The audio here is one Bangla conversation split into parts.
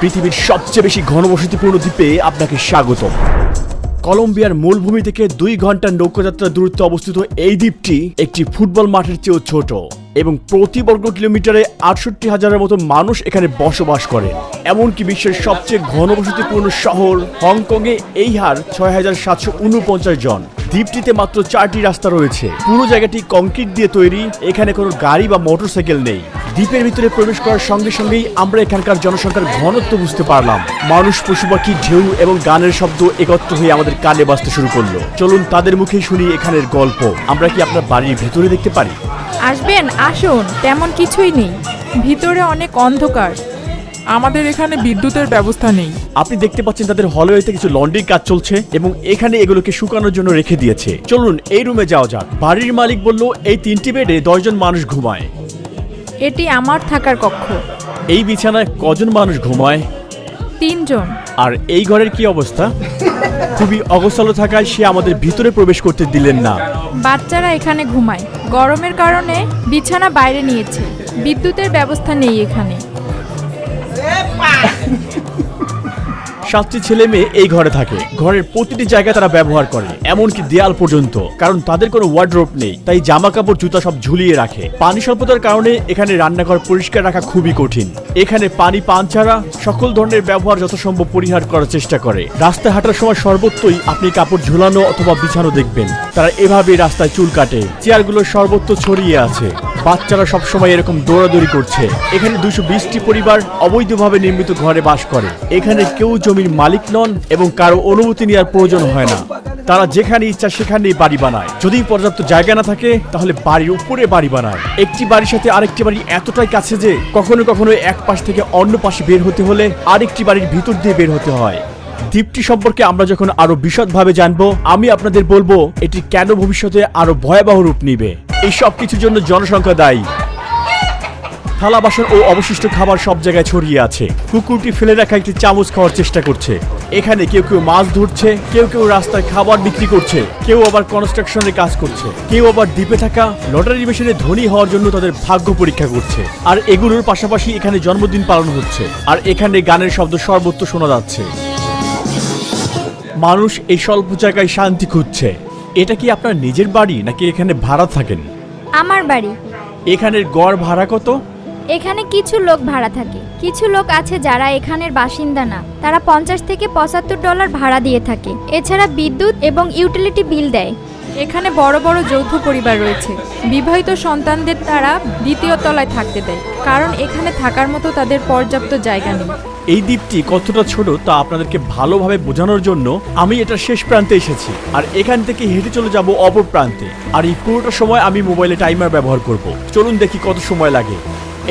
পৃথিবীর সবচেয়ে বেশি ঘনবসতিপূর্ণ দ্বীপে আপনাকে স্বাগতম। কলম্বিয়ার মূলভূমি থেকে 2 ঘন্টার নৌকাযাত্রার দূরত্বে অবস্থিত এই দ্বীপটি একটি ফুটবল মাঠের চেয়েও ছোট এবং প্রতি বর্গ কিলোমিটারে 68,000-এর মতো মানুষ এখানে বসবাস করে। এমনকি বিশ্বের সবচেয়ে ঘনবসতিপূর্ণ শহর হংকংয়ে এই হার 6,749 জন। দ্বীপটিতে মাত্র 4টি রাস্তা রয়েছে। পুরো জায়গাটি কংক্রিট দিয়ে তৈরি, এখানে কোনো গাড়ি বা মোটরসাইকেল নেই। দ্বীপের ভিতরে প্রবেশ করার সঙ্গে সঙ্গেই আমরা এখানকার জনসংখ্যার ঘনত্ব বুঝতে পারলাম। মানুষ, পশু পাখি, ঢেউ এবং গানের শব্দ একত্র হয়ে আমাদের কানে বাজতে শুরু করলো। চলুন তাদের মুখেই শুনি এখানের গল্প। আমরা কি আপনার বাড়ির ভিতরে দেখতে পারি? আসবেন, আসুন। তেমন কিছুই নেই, ভিতরে অনেক অন্ধকার। আমাদের এখানে বিদ্যুতের ব্যবস্থা নেই। আপনি দেখতে পাচ্ছেন তাদের হলওয়েতে কিছু লন্ড্রির কাজ চলছে এবং এখানে এগুলোকে শুকানোর জন্য রেখে দিয়েছে। চলুন এই রুমে যাওয়া যাক। বাড়ির মালিক বলল এই 3টি বেডে 10 জন মানুষ ঘুমায়। এটি আমার থাকার কক্ষ। এই বিছানায় কজন মানুষ ঘুমায়? 3 জন। আর এই ঘরের কি অবস্থা? খুবই অগোছালো থাকায় সে আমাদের ভিতরে প্রবেশ করতে দিলেন না। বাচ্চারা এখানে ঘুমায়। গরমের কারণে বিছানা বাইরে নিয়েছে। বিদ্যুতের ব্যবস্থা নেই এখানে। 7টি ছেলে মেয়ে এই ঘরে থাকে। ঘরের প্রতিটি জায়গা তারা ব্যবহার করে, এমনকি দেয়াল পর্যন্ত, কারণ তাদের কোনো ওয়ার্ডরোব নেই। তাই জামা কাপড়, জুতা সব ঝুলিয়ে রাখে। পানি স্বল্পতার কারণে এখানে রান্নাঘর পরিষ্কার রাখা খুবই কঠিন। এখানে পানি পান ছাড়া সকল ধরনের ব্যবহার যথাসম্ভব পরিহার করার চেষ্টা করে। রাস্তায় হাঁটার সময় সর্বত্রই আপনি কাপড় ঝুলানো অথবা বিছানো দেখবেন। তারা এভাবে রাস্তায় চুল কাটে। চেয়ারগুলো সর্বত্র ছড়িয়ে আছে। বাচ্চারা সবসময় এরকম দৌড়াদৌড়ি করছে। এখানে 220টি পরিবার অবৈধভাবে নির্মিত ঘরে বাস করে। এখানে কেউ জমির মালিক নন এবং কারো অনুমতি নেওয়ার প্রয়োজন হয় না। তারা যেখানে ইচ্ছা সেখানেই বাড়ি বানায়। যদি পর্যাপ্ত জায়গা না থাকে তাহলে বাড়ির উপরে বাড়ি বানায়। একটি বাড়ির সাথে আরেকটি বাড়ি এতটাই কাছে যে কখনো কখনো এক পাশ থেকে অন্য পাশে বের হতে হলে আরেকটি বাড়ির ভিতর দিয়ে বের হতে হয়। দ্বীপটি সম্পর্কে আমরা যখন আরো বিশদভাবে জানবো, আমি আপনাদের বলবো এটি কেন ভবিষ্যতে আরো ভয়াবহ রূপ নিবে। এই সব কিছুর জন্য জনসংখ্যা দায়ী। থালা বাসন ও অবশিষ্ট খাবার সব জায়গায় ছড়িয়ে আছে। কুকুরটি ফেলে রাখা একটি চামচ খাওয়ার চেষ্টা করছে। এখানে কেউ কেউ মাছ ধরছে, কেউ কেউ রাস্তায় খাবার বিক্রি করছে, কেউ আবার কনস্ট্রাকশনের কাজ করছে, কেউ আবার দ্বীপে থাকা লটারি মেশিনে ধনী হওয়ার জন্য তাদের ভাগ্য পরীক্ষা করছে। আর এগুলোর পাশাপাশি এখানে জন্মদিন পালন হচ্ছে। আর এখানে গানের শব্দ সর্বত্র শোনা যাচ্ছে। মানুষ এই স্বল্প জায়গায় শান্তি খুঁজছে। এটা কি আপনার নিজের বাড়ি নাকি এখানে ভাড়া থাকেন? আমার বাড়ি। এখানের গড় ভাড়া কত? এখানে কিছু লোক ভাড়া থাকে। কিছু লোক আছে যারা এখানের বাসিন্দা না। তারা $50 থেকে $75 ভাড়া দিয়ে থাকে। এছাড়া বিদ্যুৎ এবং ইউটিলিটি বিল দেয়। এখানে বড় বড় যৌথ পরিবার রয়েছে। বিবাহিত সন্তানদের তারা দ্বিতীয় তলায় থাকতে দেয়, কারণ এখানে থাকার মতো তাদের পর্যাপ্ত জায়গা নেই। এই দ্বীপটি কতটা ছোট তা আপনাদেরকে ভালোভাবে বোঝানোর জন্য আমি এটার শেষ প্রান্তে এসেছি, আর এখান থেকে হেঁটে চলে যাব অপর প্রান্তে। আর এই পুরোটা সময় আমি মোবাইলে টাইমার ব্যবহার করব। চলুন দেখি কত সময় লাগে।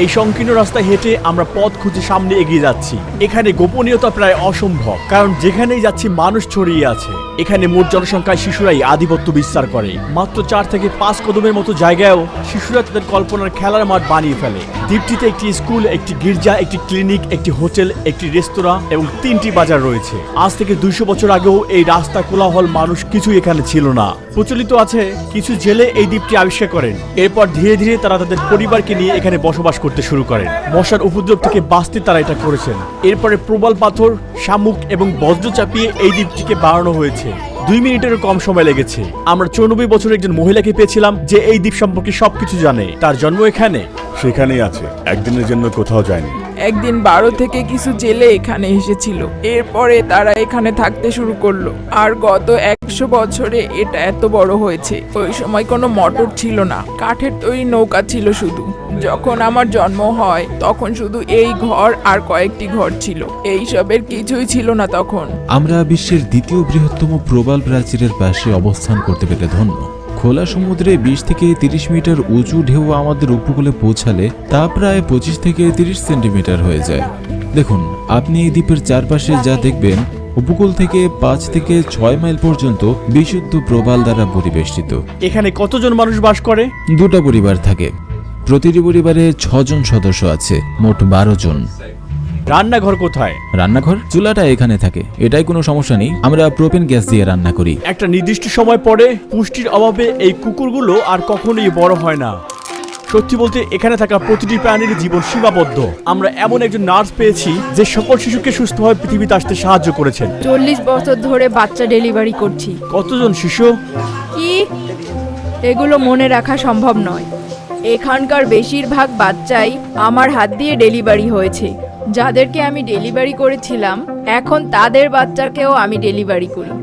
এই সংকীর্ণ রাস্তায় হেঁটে আমরা পথ খুঁজে সামনে এগিয়ে যাচ্ছি। এখানে গোপনীয়তা প্রায় অসম্ভব, কারণ যেখানেই যাচ্ছি মানুষ ছড়িয়ে আছে। এখানে মোট জনসংখ্যায় শিশুরাই আধিপত্য বিস্তার করে। মাত্র 4 থেকে 5 কদমের মতো জায়গায়ও শিশুরা তাদের কল্পনার খেলার মাঠ বানিয়ে ফেলে। দ্বীপটিতে একটি স্কুল, একটি গির্জা, একটি ক্লিনিক, একটি হোটেল, একটি রেস্তোরাঁ এবং 3টি বাজার রয়েছে। আজ থেকে 200 বছর আগেও এই রাস্তা, কোলাহল, মানুষ কিছুই এখানে ছিল না। প্রচলিত আছে কিছু জেলে এই দ্বীপটি আবিষ্কার করেন। এরপর ধীরে ধীরে তারা তাদের পরিবারকে নিয়ে এখানে বসবাস করতে শুরু করেন। মশার উপদ্রব থেকে বাঁচতে তারা এটা করেছেন। এরপরে প্রবল পাথর, শামুক এবং বজ্র চাপিয়ে এই দ্বীপটিকে বাড়ানো হয়েছে। 2 মিনিটেরও কম সময় লেগেছে। আমরা 94 বছরের একজন মহিলাকে পেয়েছিলাম যে এই দ্বীপ সম্পর্কে সবকিছু জানে। তার জন্ম এখানে, সেখানেই আছে, একদিনের জন্য কোথাও যায়নি। একদিন 12 থেকে কিছু জেলে এখানে এসেছিল। এরপরে তারা এখানে থাকতে শুরু করলো। আর গত 100 বছরে এটা এত বড় হয়েছে। ওই সময় কোনো মোটর ছিল না, কাঠের তৈরি নৌকা ছিল শুধু। যখন আমার জন্ম হয় তখন শুধু এই ঘর আর কয়েকটি ঘর ছিল। এইসবের কিছুই ছিল না তখন। আমরা বিশ্বের দ্বিতীয় বৃহত্তম প্রবাল প্রাচীরের পাশে অবস্থান করতে পেরে ধন্য। খোলা সমুদ্রে 20 থেকে 30 মিটার উঁচু ঢেউ আমাদের উপকূলে পৌঁছালে তা প্রায় 25 থেকে 30 সেন্টিমিটার হয়ে যায়। দেখুন, আপনি এই দ্বীপের চারপাশে যা দেখবেন, উপকূল থেকে 5 থেকে 6 মাইল পর্যন্ত বিশুদ্ধ প্রবাল দ্বারা পরিবেষ্টিত। এখানে কতজন মানুষ বাস করে? 2টা পরিবার থাকে। প্রতিটি পরিবারে 6 জন সদস্য আছে, মোট 12 জন। রান্নাঘর কোথায়? রান্নাঘর চুলাটা এখানে থাকে, এটাই কোনো সমস্যা নেই। আমরা প্রোপেন গ্যাস দিয়ে রান্না করি। একটা নির্দিষ্ট সময় পরে পুষ্টির অভাবে এই কুকুরগুলো আর কখনোই বড় হয় না। সত্যি বলতে এখানে থাকা প্রতিটি প্রাণীর জীবন সীমাবদ্ধ। আমরা এমন একজন নার্স পেয়েছি যে সকল শিশুকে সুস্থভাবে পৃথিবীতে আসতে সাহায্য করেছেন। 40 বছর ধরে বাচ্চা ডেলিভারি করছি। কতজন শিশু? কি এগুলো মনে রাখা সম্ভব নয়। এখানকার বেশিরভাগ বাচ্চাই আমার হাত দিয়ে ডেলিভারি হয়েছে। যাদেরকে আমি ডেলিভারি করেছিলাম এখন তাদের বাচ্চাকেও আমি ডেলিভারি করি।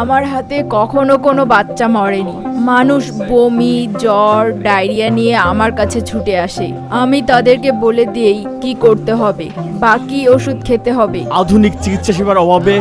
আমার হাতে কখনো কোনো বাচ্চা মরেনি। মানুষ বমি, জ্বর, ডায়রিয়া নিয়ে আমার কাছে ছুটে আসে। আমি তাদেরকে বলে দিই কি করতে হবে বা কি ওষুধ খেতে হবে। আধুনিক চিকিৎসা সেবার অভাবে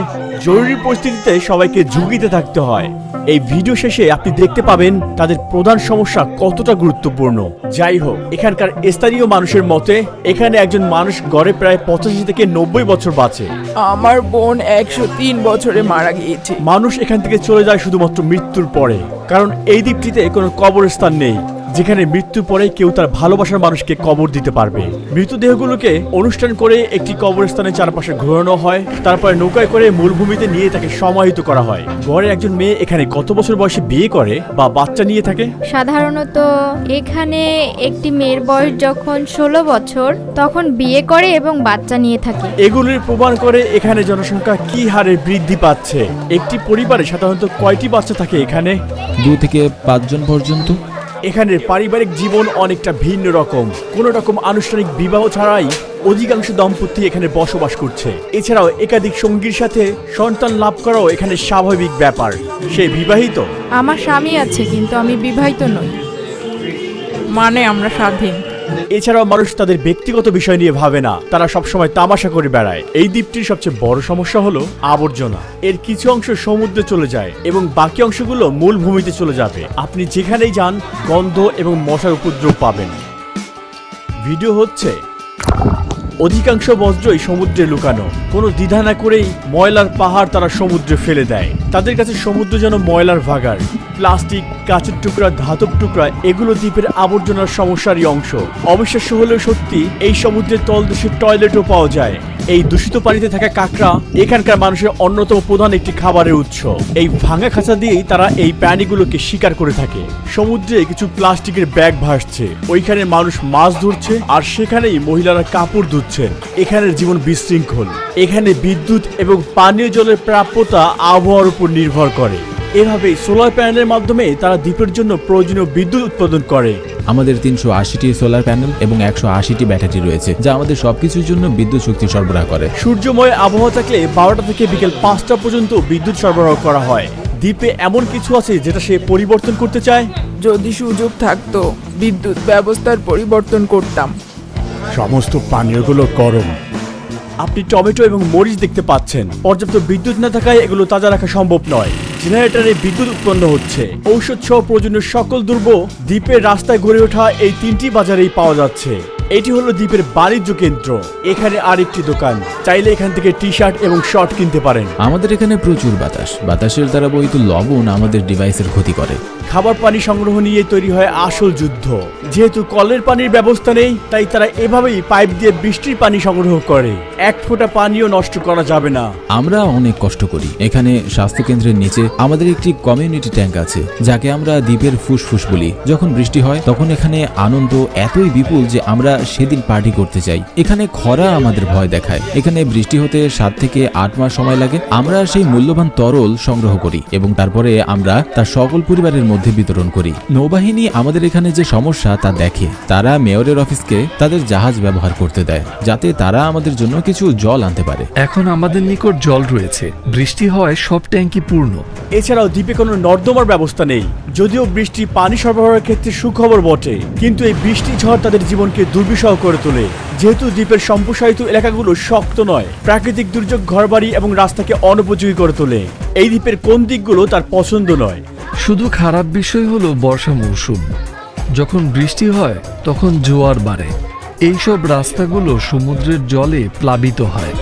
জরুরি পরিস্থিতিতে সবাইকে ঝুঁকিতে থাকতে হয়। এই ভিডিও শেষে আপনি দেখতে পাবেন তাদের প্রধান সমস্যা কতটা গুরুত্বপূর্ণ। যাই হোক, এখানকার স্থানীয় মানুষের মতে এখানে একজন মানুষ গড়ে প্রায় 85 থেকে 90 বছর বাঁচে। আমার বোন 103 বছরে মারা গিয়েছে। মানুষ এখান থেকে চলে যায় শুধুমাত্র মৃত্যুর পরে, কারণ এই দ্বীপটিতে কোনো কবরস্থান নেই যেখানে মৃত্যুর পরে কেউ তার ভালোবাসার মানুষকে কবর দিতে পারবে। মৃতদেহগুলোকে অনুষ্ঠান করে একটি কবরস্থানের চারপাশে ঘোরানো হয়, তারপরে নৌকায় করে মূলভূমিতে নিয়ে তাকে সমাহিত করা হয়। গড়ে একজন মেয়ে এখানে কত বছর বয়সে বিয়ে করে বা বাচ্চা নিয়ে থাকে? সাধারণত এখানে একটি মেয়ের বয়স যখন 16 বছর তখন বিয়ে করে এবং বাচ্চা নিয়ে থাকে। এগুলির প্রমাণ করে এখানে জনসংখ্যা কি হারে বৃদ্ধি পাচ্ছে। একটি পরিবারে সাধারণত কয়টি বাচ্চা থাকে এখানে? 2 থেকে 5 জন পর্যন্ত। এখানের পারিবারিক জীবন অনেকটা ভিন্ন রকম। কোনো রকম আনুষ্ঠানিক বিবাহ ছাড়াই অধিকাংশ দম্পতি এখানে বসবাস করছে। এছাড়াও একাধিক সঙ্গীর সাথে সন্তান লাভ করাও এখানে স্বাভাবিক ব্যাপার। সে বিবাহিত? আমার স্বামী আছে কিন্তু আমি বিবাহিত নই। মানে আমরা স্বাধীন। এছাড়াও মানুষ তাদের ব্যক্তিগত বিষয় নিয়ে ভাবে না, তারা সবসময় তামাশা করে বেড়ায়। এই দ্বীপটির সবচেয়ে বড় সমস্যা হলো আবর্জনা। এর কিছু অংশ সমুদ্রে চলে যায় এবং বাকি অংশগুলো মূল ভূমিতে চলে যাবে। আপনি যেখানেই যান গন্ধ এবং মশার উপদ্রব পাবেন। ভিডিও হচ্ছে অধিকাংশ বজ্রই সমুদ্রে লুকানো। কোনো দ্বিধা না করেই ময়লার পাহাড় তারা সমুদ্রে ফেলে দেয়। তাদের কাছে সমুদ্র যেন ময়লার ভাগাড়। প্লাস্টিক, কাঁচের টুকরা, ধাতব টুকরা এগুলো দ্বীপের আবর্জনার সমস্যারই অংশ। অবিশ্বাস্য হলেও সত্যি, এই সমুদ্রের তলদেশে টয়লেটও পাওয়া যায়। এই দূষিত পানিতে থাকা কাঁকড়া এখানকার মানুষের অন্যতম প্রধান একটি খাবারের উৎস। এই ভাঙা খাঁচা দিয়েই তারা এই প্রাণীগুলোকে শিকার করে থাকে। সমুদ্রে কিছু প্লাস্টিকের ব্যাগ ভাসছে, ওইখানে মানুষ মাছ ধরছে আর সেখানেই মহিলারা কাপড় ধুচ্ছেন। এখানের জীবন বিশৃঙ্খল। এখানে বিদ্যুৎ এবং পানীয় জলের প্রাপ্যতা আবহাওয়ার উপর নির্ভর করে। এভাবেই সোলার প্যানেলের মাধ্যমে তারা দ্বীপের জন্য প্রয়োজনীয় বিদ্যুৎ উৎপাদন করে। আমাদের 380টি সোলার প্যানেল এবং 180টি ব্যাটারি রয়েছে, যা আমাদের সবকিছুর জন্য বিদ্যুৎ শক্তি সরবরাহ করে। সূর্যময় আবহাওয়া থাকলে 12টা থেকে বিকেল 5টা পর্যন্ত বিদ্যুৎ সরবরাহ করা হয়। দ্বীপে এমন কিছু আছে যেটা সে পরিবর্তন করতে চায়? যদি সুযোগ থাকতো বিদ্যুৎ ব্যবস্থার পরিবর্তন করতাম। সমস্ত পানীয়গুলো গরম। আপনি টমেটো এবং মরিচ দেখতে পাচ্ছেন। পর্যাপ্ত বিদ্যুৎ না থাকায় এগুলো তাজা রাখা সম্ভব নয়। জেনারেটরে বিদ্যুৎ উৎপন্ন হচ্ছে। ঔষধ সহ প্রয়োজনীয় সকল দ্রব্য দ্বীপের রাস্তায় গড়ে ওঠা এই 3টি বাজারেই পাওয়া যাচ্ছে। এটি হলো দ্বীপের বাণিজ্য কেন্দ্র। এখানে আরেকটি দোকান, চাইলে এখান থেকে টি শার্ট এবং শর্ট কিনতে পারেন। আমাদের এখানে প্রচুর বাতাসের দ্বারা বহিত লবণ আমাদের ডিভাইসের ক্ষতি করে। খাবার পানি সংগ্রহ নিয়ে তৈরি হয় আসল যুদ্ধ। যেহেতু কলের পানির ব্যবস্থা নেই, তাই তারা এভাবেই পাইপ দিয়ে বৃষ্টির পানি সংগ্রহ করে। এক ফোঁটা পানিও নষ্ট করা যাবে না। আমরা অনেক কষ্ট করি। এখানে স্বাস্থ্য কেন্দ্রের নিচে আমাদের একটি কমিউনিটি ট্যাঙ্ক আছে, যাকে আমরা দ্বীপের ফুসফুস বলি। যখন বৃষ্টি হয় তখন এখানে আনন্দ এতই বিপুল যে আমরা সেদিন পার্টি করতে চাই। এখানে খরা আমাদের ভয় দেখায়। এখানে বৃষ্টি হতে 7 থেকে 8 মাস সময় লাগে। আমরা সেই মূল্যবান তরল সংগ্রহ করি এবং তারপরে আমরা তা সকল পরিবারের মধ্যে বিতরণ করি। নৌবাহিনী আমাদের এখানে যে সমস্যা তা দেখে। তারা মেয়রের অফিসকে তাদের জাহাজ ব্যবহার করতে দেয়, যাতে তারা আমাদের জন্য কিছু জল আনতে পারে। এখন আমাদের নিকট জল রয়েছে। বৃষ্টি হয় সব ট্যাঙ্কি পূর্ণ। এছাড়াও দ্বীপে কোনো নর্দমার ব্যবস্থা নেই। যদিও বৃষ্টি পানি সরবরাহের ক্ষেত্রে সুখবর বটে, কিন্তু এই বৃষ্টি ঝড় তাদের জীবনকে দুর্বিষহ করে তোলে। যেহেতু দ্বীপের সম্প্রসারিত এলাকাগুলো শক্ত নয়, প্রাকৃতিক দুর্যোগ ঘরবাড়ি এবং রাস্তাকে অনুপযোগী করে তোলে। এই দ্বীপের কোন দিকগুলো তার পছন্দ নয়? শুধু খারাপ বিষয় হলো বর্ষা মৌসুম। যখন বৃষ্টি হয় তখন জোয়ার বাড়ে। এইসব রাস্তাগুলো সমুদ্রের জলে প্লাবিত হয়।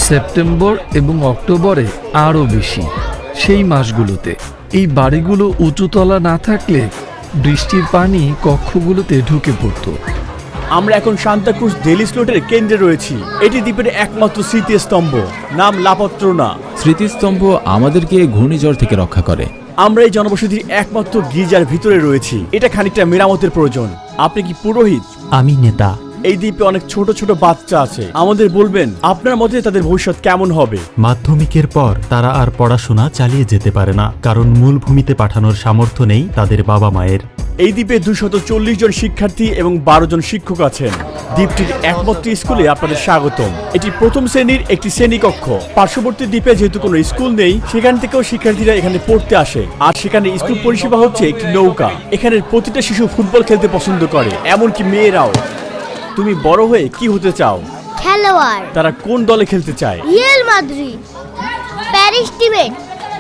সেপ্টেম্বর এবং অক্টোবরে আরও বেশি। সেই মাসগুলোতে এই বাড়িগুলো উঁচুতলা না থাকলে বৃষ্টির পানি কক্ষগুলোতে ঢুকে পড়তো। আমরা এখন সান্তাক্রুজ ডেলি স্লোটের কেন্দ্রে রয়েছি। এটি দ্বীপের একমাত্র স্মৃতিস্তম্ভ, নাম লাপত্রনা। স্মৃতিস্তম্ভ আমাদেরকে ঘূর্ণিঝড় থেকে রক্ষা করে। আমরা এই জনবসতির একমাত্র গির্জার ভিতরে রয়েছি। এটা খানিকটা মেরামতের প্রয়োজন। আপনি কি পুরোহিত? আমি নেতা। এই দ্বীপে অনেক ছোট ছোট বাচ্চা আছে, আমাদের বলবেন আপনার মতে তাদের ভবিষ্যৎ কেমন হবে? মাধ্যমিকের পর তারা আর পড়াশোনা চালিয়ে যেতে পারে না, কারণ মূল ভূমিতে পাঠানোর সামর্থ্য নেই তাদের বাবা মায়ের। এই দ্বীপে 240 জন শিক্ষার্থী এবং 12 জন শিক্ষক আছেন। দ্বীপটির একমাত্র স্কুলে আপনাদের স্বাগতম। এটি প্রথম শ্রেণীর একটি শ্রেণীকক্ষ। পার্শ্ববর্তী দ্বীপে যেহেতু কোনো স্কুল নেই, সেখান থেকেও শিক্ষার্থীরা এখানে পড়তে আসে। আর সেখানে স্কুল পরিষেবা হচ্ছে একটি নৌকা। এখানে প্রতিটা শিশু ফুটবল খেলতে পছন্দ করে, এমনকি মেয়েরাও। তুমি বড় হয়ে কি হতে চাও? খেলোয়াড়। তারা কোন দলে খেলতে চায়? রিয়াল মাদ্রিদ, প্যারিস টিমে,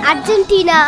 আর্জেন্টিনা।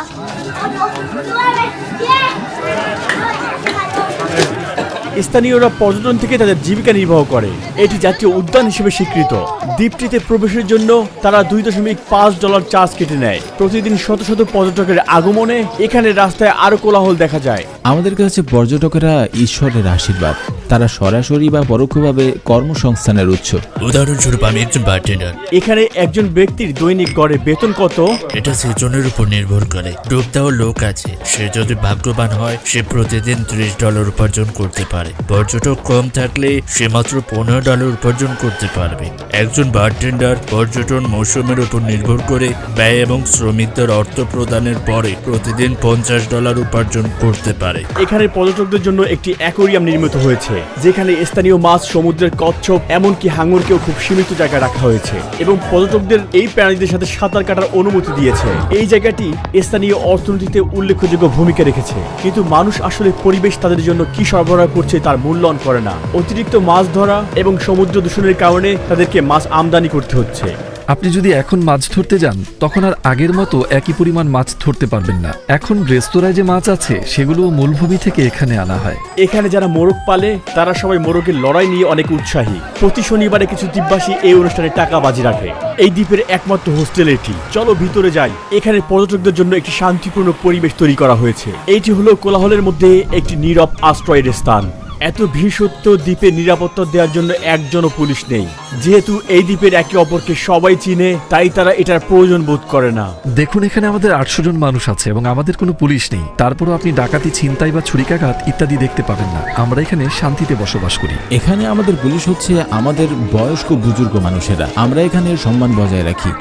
স্থানীয়রা পর্যটন থেকে তাদের জীবিকা নির্বাহ করে। এটি জাতীয় উদ্যান হিসেবে স্বীকৃত। দ্বীপটিতে প্রবেশের জন্য তারা $2.5 চার্জ কেটে নেয়। প্রতিদিন শত শত পর্যটকের আগমনে এখানে রাস্তায় আরো কোলাহল দেখা যায়। আমাদের কাছে পর্যটকেরা ঈশ্বরের আশীর্বাদ। তারা সরাসরি বা পরোক্ষভাবে কর্মসংস্থানের উৎস। উদাহরণস্বরূপ আমি একজন বারটেন্ডার। এখানে একজন ব্যক্তির দৈনিক গড়ে বেতন কত? এটা সেজনের উপর নির্ভর করে। ডুব দেওয়া লোক আছে, সে যদি ভাগ্যবান হয় সে প্রতিদিন $30 উপার্জন করতে পারে। পর্যটক কম থাকলে সে মাত্র $15 উপার্জন করতে পারবে। একজন বারটেন্ডার পর্যটন মৌসুমের উপর নির্ভর করে ব্যয় এবং শ্রমিকদের অর্থ প্রদানের পরে প্রতিদিন $50 উপার্জন করতে পারে। এখানে পর্যটকদের জন্য একটি অ্যাকোয়ারিয়াম নির্মিত হয়েছে, যেখানে স্থানীয় মাছ, সমুদ্রের কচ্ছপ, এমনকি হাঙরকেও খুব সীমিত জায়গায় রাখা হয়েছে এবং পর্যটকদের এই প্রাণীদের সাথে সাঁতার কাটার অনুমতি দিয়েছে। এই জায়গাটি স্থানীয় অর্থনীতিতে উল্লেখযোগ্য ভূমিকা রেখেছে, কিন্তু মানুষ আসলে পরিবেশ তাদের জন্য কি সরবরাহ করছে তার মূল্যায়ন করে না। অতিরিক্ত মাছ ধরা এবং সমুদ্র দূষণের কারণে তাদেরকে মাছ আমদানি করতে হচ্ছে। আপনি যদি এখন মাছ ধরতে যান তখন আর আগের মতো একই পরিমাণ মাছ ধরতে পারবেন না। এখন রেস্তোরাঁয় যে মাছ আছে সেগুলো মূলভূমি থেকে এখানে আনা হয়। এখানে যারা মোরগ পালে তারা সবাই মোরগের লড়াই নিয়ে অনেক উৎসাহী। প্রতি শনিবারে কিছু দ্বীপবাসী এই অনুষ্ঠানে টাকা বাজি রাখে। এই দ্বীপের একমাত্র হোস্টেল এটি। চলো ভিতরে যাই। এখানে পর্যটকদের জন্য একটি শান্তিপূর্ণ পরিবেশ তৈরি করা হয়েছে। এইটি হলো কোলাহলের মধ্যে একটি নীরব আশ্রয়ের স্থান। এত ভিড় সত্ত্বেও দ্বীপে নিরাপত্তা দেওয়ার জন্য একজনও পুলিশ নেই। যেহেতু এই দ্বীপের একে অপরকে সবাই চিনে, তাই তারা এটার প্রয়োজন বোধ করে না। দেখুন, এখানে আমাদের 800 জন মানুষ আছে এবং আমাদের কোনো পুলিশ নেই। তারপরও আপনি ডাকাতি, ছিনতাই বা ছুরিকাঘাত ইত্যাদি দেখতে পাবেন না। আমরা এখানে শান্তিতে বসবাস করি। এখানে আমাদের পুলিশ হচ্ছে আমাদের বয়স্ক বুজুর্গ মানুষেরা। আমরা এখানে সম্মান বজায় রাখি।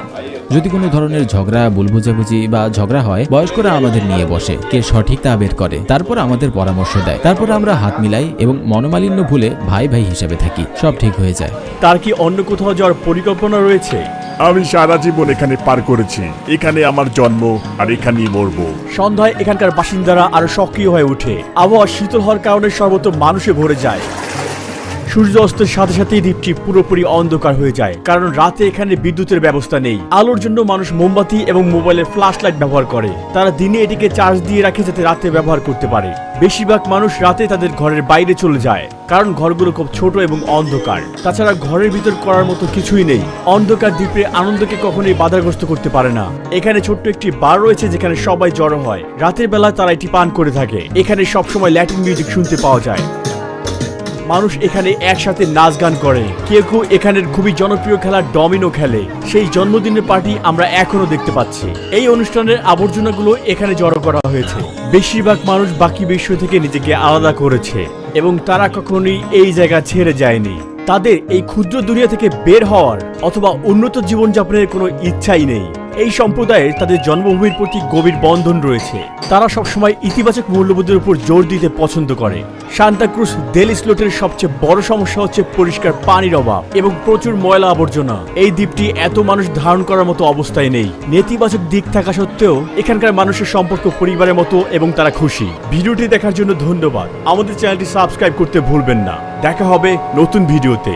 যদি কোনো ধরনের ঝগড়া, ভুল বোঝাবুঝি বা ঝগড়া হয়, বয়স্করা আমাদের নিয়ে বসে, কে সঠিক তা বের করে, তারপর আমাদের পরামর্শ দেয়। তারপর আমরা হাত মিলাই এবং মনোমালিন্য ভুলে ভাই ভাই হিসেবে থাকি। সব ঠিক হয়ে যায়। তার কি অন্য কোথাও যাওয়ার পরিকল্পনা রয়েছে? আমি সারা জীবন এখানে পার করেছি। এখানে আমার জন্ম আর এখানেই মরবো। সন্ধ্যায় এখানকার বাসিন্দারা আরো সক্রিয় হয়ে ওঠে। আবহাওয়া শীতল হওয়ার কারণে সর্বত্র মানুষে ভরে যায়। সূর্য অস্তের সাথে সাথেই দ্বীপটি পুরোপুরি অন্ধকার হয়ে যায়, কারণ রাতে এখানে বিদ্যুতের ব্যবস্থা নেই। আলোর জন্য মানুষ মোমবাতি এবং মোবাইলের ফ্ল্যাশ লাইট ব্যবহার করে। তারা দিনে এটিকে চার্জ দিয়ে রাখে যাতে রাতে ব্যবহার করতে পারে। বেশিরভাগ মানুষ রাতে তাদের ঘরের বাইরে চলে যায়, কারণ ঘরগুলো খুব ছোট এবং অন্ধকার। তাছাড়া ঘরের ভিতর করার মতো কিছুই নেই। অন্ধকার দ্বীপের আনন্দকে কখনোই বাধাগ্রস্ত করতে পারে না। এখানে ছোট্ট একটি বার রয়েছে যেখানে সবাই জড়ো হয়। রাতের বেলা তারা এটি পান করে থাকে। এখানে সবসময় ল্যাটিন মিউজিক শুনতে পাওয়া যায়। মানুষ এখানে একসাথে নাচ গান করে। কেউ কেউ এখানের খুবই জনপ্রিয় খেলা ডমিনো খেলে। সেই জন্মদিনের পার্টি আমরা এখনো দেখতে পাচ্ছি। এই অনুষ্ঠানের আবর্জনাগুলো এখানে জড়ো করা হয়েছে। বেশিরভাগ মানুষ বাকি বিশ্ব থেকে নিজেকে আলাদা করেছে এবং তারা কখনোই এই জায়গা ছেড়ে যায়নি। তাদের এই ক্ষুদ্র দুনিয়া থেকে বের হওয়ার অথবা উন্নত জীবনযাপনের কোনো ইচ্ছাই নেই। এই সম্প্রদায়ের তাদের জন্মভূমির প্রতি গভীর বন্ধন রয়েছে। তারা সবসময় ইতিবাচক মূল্যবোধের উপর জোর দিতে পছন্দ করে। সান্তা ক্রুজ দেল স্লোটের সবচেয়ে বড় সমস্যা হচ্ছে পরিষ্কার পানির অভাব এবং প্রচুর ময়লা আবর্জনা। এই দ্বীপটি এত মানুষ ধারণ করার মতো অবস্থায় নেই। নেতিবাচক দিক থাকা সত্ত্বেও এখানকার মানুষের সম্পর্ক পরিবারের মতো এবং তারা খুশি। ভিডিওটি দেখার জন্য ধন্যবাদ। আমাদের চ্যানেলটি সাবস্ক্রাইব করতে ভুলবেন না। দেখা হবে নতুন ভিডিওতে।